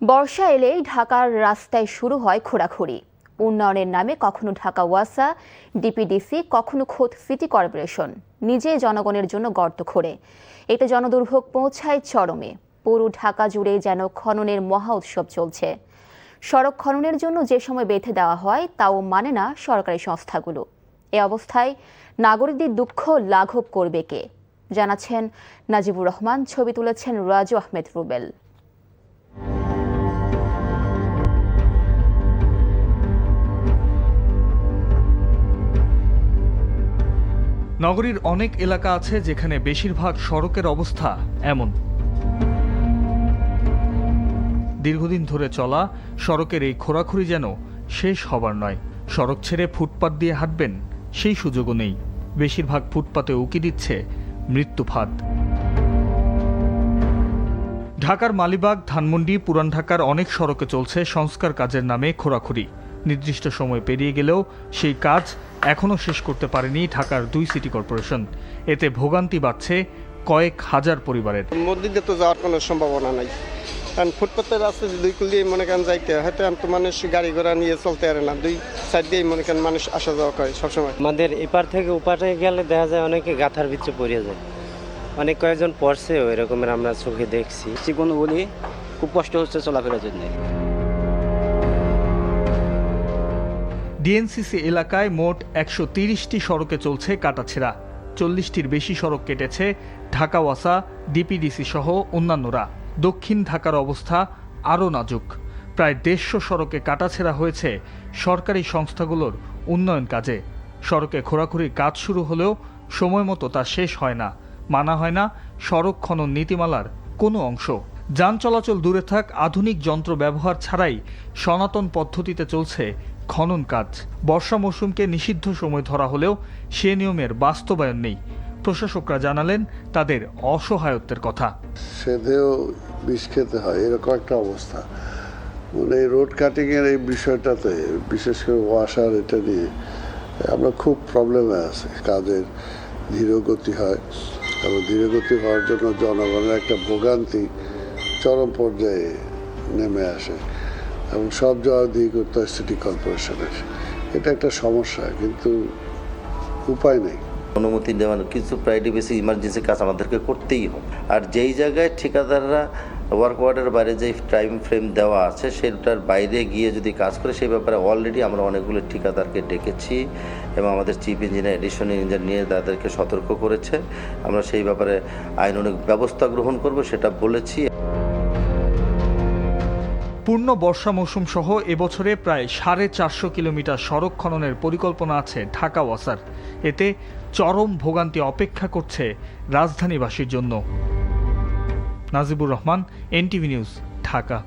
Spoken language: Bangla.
বর্ষা এলেই ঢাকার রাস্তায় শুরু হয় খোঁড়াখুড়ি। উন্নয়নের নামে কখনো ঢাকা ওয়াসা, ডিপিডিসি, কখনো খোদ সিটি কর্পোরেশন নিজে জনগণের জন্য গর্ত খোঁড়ে। এতে জনদুর্ভোগ পৌঁছায় চরমে। পুরো ঢাকা জুড়ে যেন খননের মহা উৎসব চলছে। সড়ক খননের জন্য যে সময় বেঁধে দেওয়া হয় তাও মানে না সরকারি সংস্থাগুলো। এ অবস্থায় নাগরিকদের দুঃখ লাঘব করবে কে, জানাচ্ছেন নাজিবুর রহমান। ছবি তুলেছেন রাজু আহমেদ রুবেল। নগরীর অনেক এলাকা আছে যেখানে বেশিরভাগ সড়কের অবস্থা এমন। দীর্ঘদিন ধরে চলা সড়কের এই খোঁড়াখুড়ি যেন শেষ হবার নয়। সড়ক ছেড়ে ফুটপাত দিয়ে হাঁটবেন সেই সুযোগও নেই। বেশিরভাগ ফুটপাতে উকি দিচ্ছে মৃত্যু ফাঁদ। ঢাকার মালিবাগ, ধানমন্ডি, পুরান ঢাকার অনেক সড়কে চলছে সংস্কার কাজের নামে খোঁড়াখুড়ি। নির্দিষ্ট সময় পেরিয়ে গেলেও সেই কাজ এখনও শেষ করতে পারেনি ঢাকার 2 সিটি কর্পোরেশন। এতে ভোগান্তি বাড়ছে কয়েক হাজার পরিবারের। মসজিদে তো যাওয়ার কোনো সম্ভাবনা নাই, কারণ ফুটপাতের রাস্তা দুই কুল দিয়ে মনে করেন যাইতে হয়তো তো মানুষ গাড়ি ঘোড়া নিয়ে চলতে পারে না। দুই সাইড দিয়ে মনে করেন মানুষ আসা যাওয়া করে সবসময়। আমাদের এপার থেকে ওপারে গেলে দেখা যায় অনেকে গাথার ভিতরে পড়ে যায়, অনেক কয়েকজন পড়ছে ওই রকমের আমরা চোখে দেখছি। কোনো বলি খুব কষ্ট হচ্ছে চলাফেরার জন্য। ডিএনসিসি এলাকায় মোট 130টি সড়কে চলছে কাটাছেঁড়া। 40টির বেশি সড়ক কেটেছে ঢাকা ওয়াসা, ডিপিডিসি সহ অন্যান্যরা। দক্ষিণ ঢাকার অবস্থা আরও নাজুক। প্রায় 150 সড়কে কাটাছেঁড়া হয়েছে সরকারি সংস্থাগুলোর উন্নয়ন কাজে। সড়কে খোঁড়াখুড়ির কাজ শুরু হলেও সময় মতো তা শেষ হয় না। মানা হয় না সড়ক খনন নীতিমালার কোনো অংশ। যান চলাচল দূরে থাক, আধুনিক যন্ত্র ব্যবহার ছাড়াই সনাতন পদ্ধতিতে চলছে খনন কাজ। বর্ষা মৌসুমকে নিষিদ্ধ সময় ধরা হলেও সে নিয়মের বাস্তবায়ন নেই। প্রশাসকরা জানালেন তাদের অসহায়ত্বের কথা। সেধেও বিষ খেতে হয়, এরকম একটা অবস্থা। মানে রোড কাটিং এর এই বিষয়টাতে, বিশেষ করে ওয়াসার এটা নিয়ে আমরা খুব প্রবলেমে আছি। কাজের ধীরগতি হয় এবং ধীরগতি হওয়ার জন্য জনগণের একটা ভোগান্তি চরম পর্যায়ে নেমে আসে এবং সব জবাবদিহি করতে হয় সিটি কর্পোরেশনের। এটা একটা সমস্যা, কিন্তু উপায় নেই। অনুমতি দেওয়ার কিছু প্রায়োরিটি বেসিস ইমার্জেন্সি কাজ আমাদেরকে করতেই হবে। আর যেই জায়গায় ঠিকাদাররা ওয়ার্ক অর্ডারের বাইরে যে টাইম ফ্রেম দেওয়া আছে সেটার বাইরে গিয়ে যদি কাজ করে, সেই ব্যাপারে অলরেডি আমরা অনেকগুলো ঠিকাদারকে ডেকেছি এবং আমাদের চিফ ইঞ্জিনিয়ার, এডিশনাল ইঞ্জিনিয়ার নিয়ে তাদেরকে সতর্ক করেছে। আমরা সেই ব্যাপারে আইনানুগ ব্যবস্থা গ্রহণ করব সেটা বলেছি। পূর্ণ বর্ষা মৌসুম সহ এবছরে প্রায় 450 কিলোমিটার সড়ক খননের পরিকল্পনা আছে ঢাকা ওয়াসার। এতে চরম ভোগান্তি অপেক্ষা করছে রাজধানীবাসীর জন্য। Najibur Rahman, NTV news, Dhaka.